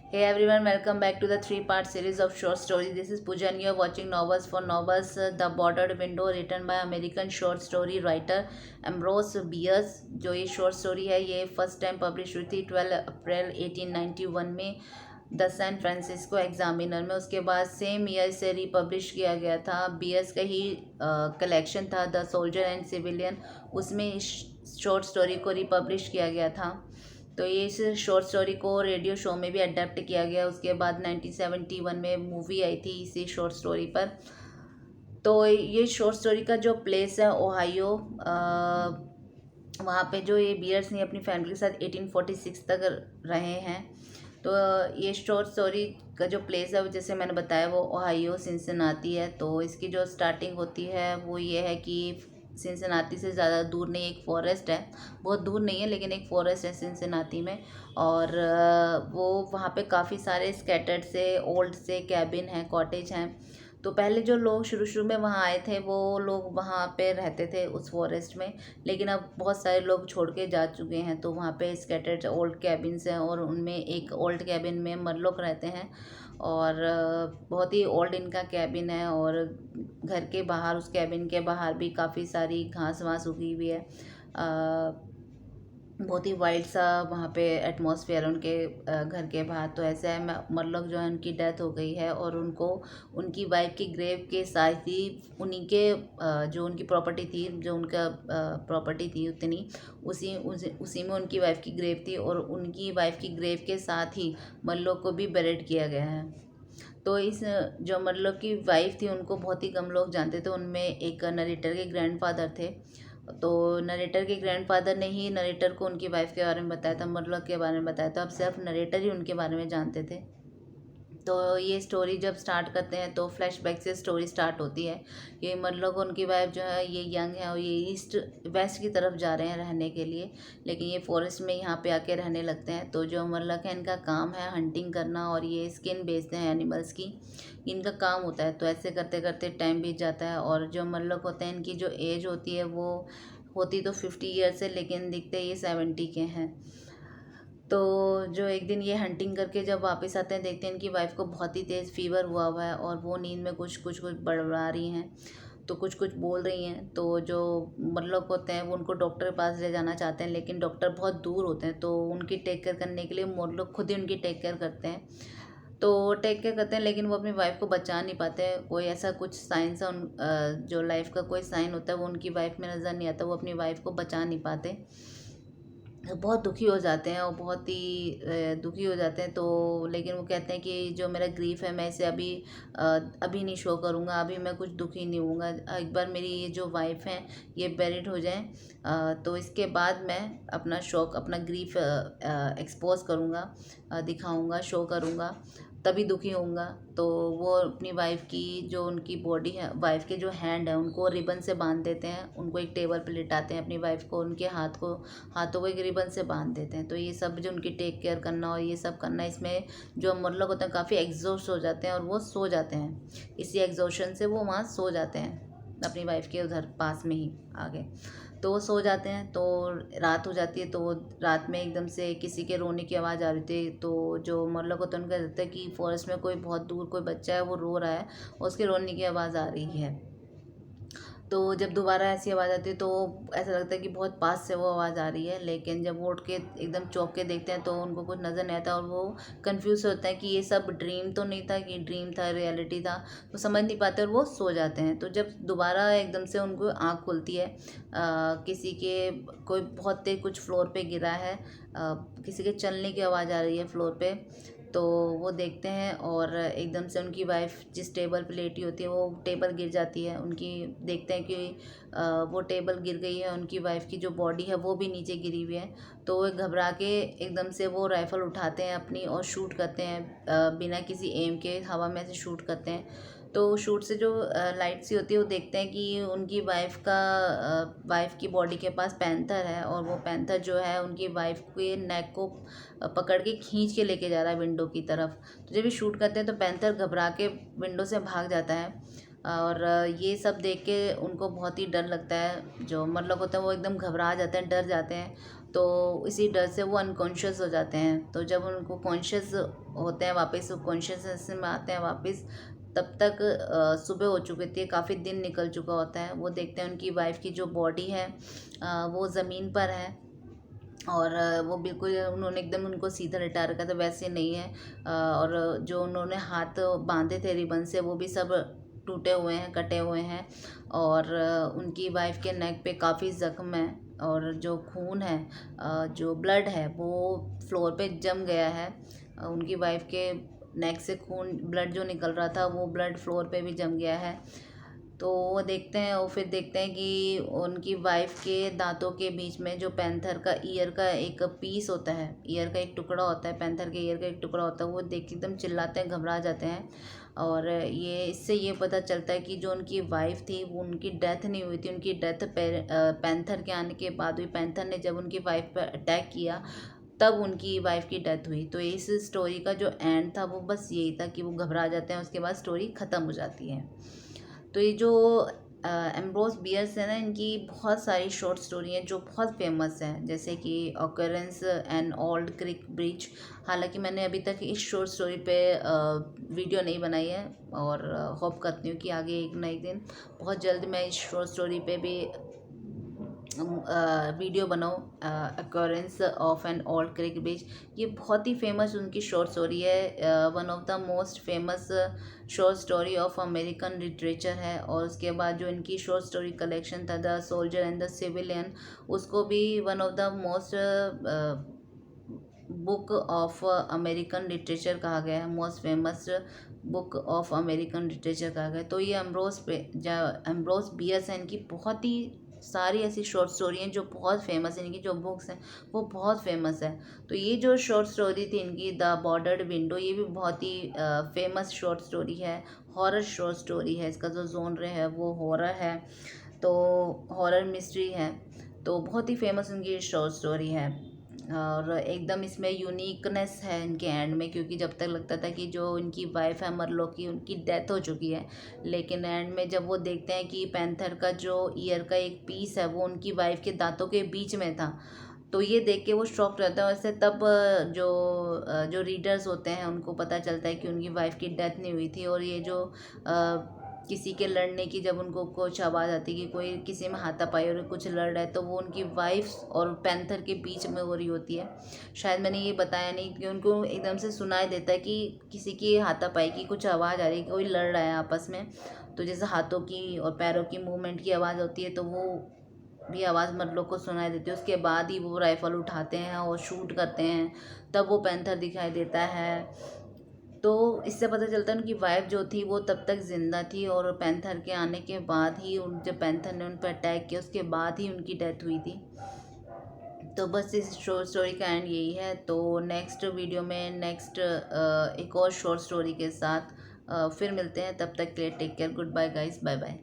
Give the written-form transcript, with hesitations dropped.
Hey everyone, welcome back to the three-part series of short stories. This is Pooja and you are watching Novels for Novels, The Bordered Window, written by American short story writer Ambrose Bierce. जो ये short story है ये first time publish हुई थी 12 अप्रैल 1891 में the sign Francisco examiner में। उसके बाद सेम ईयर से रिपब्लिश किया गया था। बियर्स का ही कलेक्शन था द सोल्जर एंड सिविलियन, उसमें इस शॉर्ट स्टोरी को रिपब्लिश किया गया था। तो ये इस शॉर्ट स्टोरी को रेडियो शो में भी अडेप्ट किया गया। उसके बाद 1971 में मूवी आई थी इसी शॉर्ट स्टोरी पर। तो ये शॉर्ट स्टोरी का जो प्लेस है ओहायो, वहाँ पे जो ये बियर्स ने अपनी फैमिली के साथ 1846 तक रहे हैं। तो ये शॉर्ट स्टोरी का जो प्लेस है जैसे मैंने बताया वो ओहायो सिंसिनाटी है। तो इसकी जो स्टार्टिंग होती है वो ये है कि सिंसिनाटी से ज़्यादा दूर नहीं, एक फॉरेस्ट है, बहुत दूर नहीं है लेकिन एक फॉरेस्ट है सिंसिनाटी में। और वो वहाँ पे काफ़ी सारे स्कैटर्ड से ओल्ड से कैबिन हैं, कॉटेज हैं। तो पहले जो लोग शुरू शुरू में वहाँ आए थे वो लोग वहाँ पे रहते थे उस फॉरेस्ट में, लेकिन अब बहुत सारे लोग छोड़ के जा चुके हैं। तो वहाँ पे स्कैटर्ड ओल्ड कैबिन्स हैं और उनमें एक ओल्ड कैबिन में मरलोक रहते हैं और बहुत ही ओल्ड इनका कैबिन है। और घर के बाहर, उस कैबिन के बाहर भी काफ़ी सारी घास वास उगी हुई है। बहुत ही वाइल्ड सा वहाँ पे एटमॉस्फेयर उनके घर के बाहर। तो ऐसा है मतलब जो है उनकी डेथ हो गई है और उनको उनकी वाइफ की ग्रेव के साथ ही उन्हीं के जो उनकी प्रॉपर्टी थी, जो उनका प्रॉपर्टी थी उतनी उसी में उनकी वाइफ की ग्रेव थी और उनकी वाइफ की ग्रेव के साथ ही मल्लो को भी बरेड किया गया है। तो इस जो मतलब की वाइफ थी उनको बहुत ही कम लोग जानते थे। उनमें एक नरेटर के ग्रैंडफादर थे। तो नरेटर के ग्रैंडफादर ने ही नरेटर को उनकी वाइफ के बारे में बताया था, मतलब के बारे में बताया था। अब सिर्फ नरेटर ही उनके बारे में जानते थे। तो ये स्टोरी जब स्टार्ट करते हैं तो फ्लैशबैक से स्टोरी स्टार्ट होती है। ये मतलब उनकी वाइफ जो है ये यंग है और ये ईस्ट वेस्ट की तरफ जा रहे हैं रहने के लिए, लेकिन ये फॉरेस्ट में यहाँ पे आके रहने लगते हैं। तो जो मतलब है इनका काम है हंटिंग करना और ये स्किन बेचते हैं एनिमल्स की, इनका काम होता है। तो ऐसे करते करते टाइम बीत जाता है और जो मतलब होते हैं इनकी जो एज होती है वो होती तो 50 ईयर्स है, लेकिन दिखते ये 70 के हैं। तो जो एक दिन ये हंटिंग करके जब वापस आते हैं देखते हैं इनकी वाइफ को बहुत ही तेज़ फीवर हुआ हुआ है और वो नींद में कुछ कुछ कुछ बड़बड़ा रही हैं, तो कुछ कुछ बोल रही हैं। तो जो मतलब होते हैं वो उनको डॉक्टर के पास ले जाना चाहते हैं, लेकिन डॉक्टर बहुत दूर होते हैं। तो उनकी टेक केयर करने के लिए मतलब खुद ही उनकी टेक केयर करते हैं। तो टेक केयर करते हैं लेकिन वो अपनी वाइफ को बचा नहीं पाते हैं। कोई ऐसा कुछ साइन सा जो लाइफ का कोई साइन होता है वो उनकी वाइफ में नज़र नहीं आता, वो अपनी वाइफ को बचा नहीं पाते। बहुत दुखी हो जाते हैं और बहुत ही दुखी हो जाते हैं। तो लेकिन वो कहते हैं कि जो मेरा ग्रीफ है मैं इसे अ, अभी नहीं शो करूँगा, अभी मैं कुछ दुखी नहीं होऊंगा। एक बार मेरी ये जो वाइफ हैं ये बेरिड हो जाएं, तो इसके बाद मैं अपना शौक, अपना ग्रीफ एक्सपोज करूँगा, दिखाऊँगा, शो करूँगा, तभी दुखी होऊंगा। तो वो अपनी वाइफ की जो उनकी बॉडी है, वाइफ के जो हैंड है उनको रिबन से बांध देते हैं, उनको एक टेबल पे लिटाते हैं अपनी वाइफ को, उनके हाथों को एक रिबन से बांध देते हैं। तो ये सब जो उनकी टेक केयर करना और ये सब करना, इसमें जो मतलब होते हैं काफ़ी एग्जॉस्ट हो जाते हैं और वो सो जाते हैं। इसी एग्जॉशन से वो वहाँ सो जाते हैं अपनी वाइफ के उधर पास में ही आगे। तो वो सो जाते हैं। तो रात हो जाती है। तो रात में एकदम से किसी के रोने की आवाज़ आ रही थी। तो जो मतलब होता है उनका रहता है कि फॉरेस्ट में कोई बहुत दूर कोई बच्चा है वो रो रहा है और उसके रोने की आवाज़ आ रही है। तो जब दोबारा ऐसी आवाज़ आती है तो ऐसा लगता है कि बहुत पास से वो आवाज़ आ रही है, लेकिन जब वो उठ के एकदम चौंक के देखते हैं तो उनको कुछ नज़र नहीं आता और वो कंफ्यूज होते हैं कि ये सब ड्रीम तो नहीं था, कि ड्रीम था, रियलिटी था। वो समझ नहीं पाते और वो सो जाते हैं। तो जब दोबारा एकदम से उनको आँख खुलती है, किसी के कोई बहुत तेज कुछ फ्लोर पे गिरा है, किसी के चलने की आवाज़ आ रही है फ्लोर पे। तो वो देखते हैं और एकदम से उनकी वाइफ जिस टेबल पे लेटी होती है वो टेबल गिर जाती है उनकी। देखते हैं कि वो टेबल गिर गई है, उनकी वाइफ की जो बॉडी है वो भी नीचे गिरी हुई है। तो वो घबरा के एकदम से वो राइफ़ल उठाते हैं अपनी और शूट करते हैं, बिना किसी एम के हवा में से शूट करते हैं। तो शूट से जो लाइट सी होती है वो देखते हैं कि उनकी वाइफ की बॉडी के पास पैंथर है और वो पैंथर जो है उनकी वाइफ के नेक को पकड़ के खींच के लेके जा रहा है विंडो की तरफ। तो जब ये शूट करते हैं तो पैंथर घबरा के विंडो से भाग जाता है और ये सब देख के उनको बहुत ही डर लगता है। जो मतलब होता है वो एकदम घबरा जाते हैं, डर जाते हैं। तो इसी डर से वो अनकॉन्शियस हो जाते हैं। तो जब उनको कॉन्शियस होते हैं वापस, कॉन्शियसनेस में आते हैं वापस, तब तक सुबह हो चुकी थी, काफ़ी दिन निकल चुका होता है। वो देखते हैं उनकी वाइफ की जो बॉडी है वो ज़मीन पर है, और वो बिल्कुल उन्होंने एकदम उनको सीधा लिटा रखा था, वैसे नहीं है। और जो उन्होंने हाथ बांधे थे रिबन से वो भी सब टूटे हुए हैं, कटे हुए हैं। और उनकी वाइफ के नेक पे काफ़ी ज़ख्म है, और जो खून है, जो ब्लड है वो फ्लोर पे जम गया है। उनकी वाइफ के नेक से खून, ब्लड जो निकल रहा था वो ब्लड फ्लोर पे भी जम गया है। तो वो देखते हैं, और फिर देखते हैं कि उनकी वाइफ के दांतों के बीच में जो पैंथर का ईयर का एक पीस होता है, ईयर का एक टुकड़ा होता है, पैंथर के ईयर का एक टुकड़ा होता है, वो देख के एकदम चिल्लाते हैं, घबरा जाते हैं। और ये इससे ये पता चलता है कि जो उनकी वाइफ थी वो, उनकी डेथ नहीं हुई थी, उनकी डेथ पैंथर के आने के बाद हुई। पैंथर ने जब उनकी वाइफ पर अटैक किया तब उनकी वाइफ की डेथ हुई। तो इस स्टोरी का जो एंड था वो बस यही था कि वो घबरा जाते हैं, उसके बाद स्टोरी ख़त्म हो जाती है। तो ये जो एम्ब्रोस बियर्स है ना, इनकी बहुत सारी शॉर्ट स्टोरी हैं जो बहुत फेमस हैं, जैसे कि occurrence and old creek bridge. हालांकि मैंने अभी तक इस शॉर्ट स्टोरी पे वीडियो नहीं बनाई है, और होप करती हूँ कि आगे एक ना एक दिन बहुत जल्द मैं इस शॉर्ट स्टोरी पे भी वीडियो बनाओ। Occurrence of an old creek bridge, ये बहुत ही फेमस उनकी शॉर्ट स्टोरी है, one of the most famous short story of American literature है। और उसके बाद जो इनकी शॉर्ट स्टोरी कलेक्शन था, the soldier and the civilian, उसको भी one of the most book of American literature कहा गया है, most famous book of American literature कहा गया है। तो ये एम्ब्रोस बियर्स हैं, इनकी बहुत ही सारी ऐसी शॉर्ट स्टोरी हैं जो बहुत फेमस है, इनकी जो बुक्स हैं वो बहुत फेमस है। तो ये जो शॉर्ट स्टोरी थी इनकी, द बॉर्डर्ड विंडो, ये भी बहुत ही फेमस शॉर्ट स्टोरी है, हॉरर शॉर्ट स्टोरी है। इसका जो जोनर है वो हॉरर है, तो हॉरर मिस्ट्री है। तो बहुत ही फेमस उनकी शॉर्ट स्टोरी है, और एकदम इसमें यूनिकनेस है इनके एंड में, क्योंकि जब तक लगता था कि जो इनकी वाइफ है मरलो की, उनकी डेथ हो चुकी है, लेकिन एंड में जब वो देखते हैं कि पैंथर का जो ईयर का एक पीस है वो उनकी वाइफ के दांतों के बीच में था, तो ये देख के वो शॉक रहता है। वैसे तब जो रीडर्स होते हैं उनको पता चलता है कि उनकी वाइफ की डेथ नहीं हुई थी। और ये जो किसी के लड़ने की, जब उनको कुछ आवाज़ आती है कि कोई किसी में हाथापाई और कुछ लड़ रहा है, तो वो उनकी वाइफ और पैंथर के बीच में हो रही होती है। शायद मैंने ये बताया नहीं कि उनको एकदम से सुनाई देता है कि किसी की हाथापाई की कुछ आवाज़ आ रही है, कोई लड़ रहा है आपस में। तो जैसे हाथों की और पैरों की मूवमेंट की आवाज़ होती है, तो वो भी आवाज़ मरलो को सुनाई देती है। उसके बाद ही वो राइफ़ल उठाते हैं और शूट करते हैं, तब वो पैंथर दिखाई देता है। तो इससे पता चलता है उनकी वाइफ जो थी वो तब तक ज़िंदा थी, और पैंथर के आने के बाद ही, उन जब पैंथर ने उन पर अटैक किया उसके बाद ही उनकी डेथ हुई थी। तो बस इस शॉर्ट स्टोरी का एंड यही है। तो नेक्स्ट वीडियो में नेक्स्ट एक और शॉर्ट स्टोरी के साथ फिर मिलते हैं। तब तक के लिए take care, good bye guys, bye bye.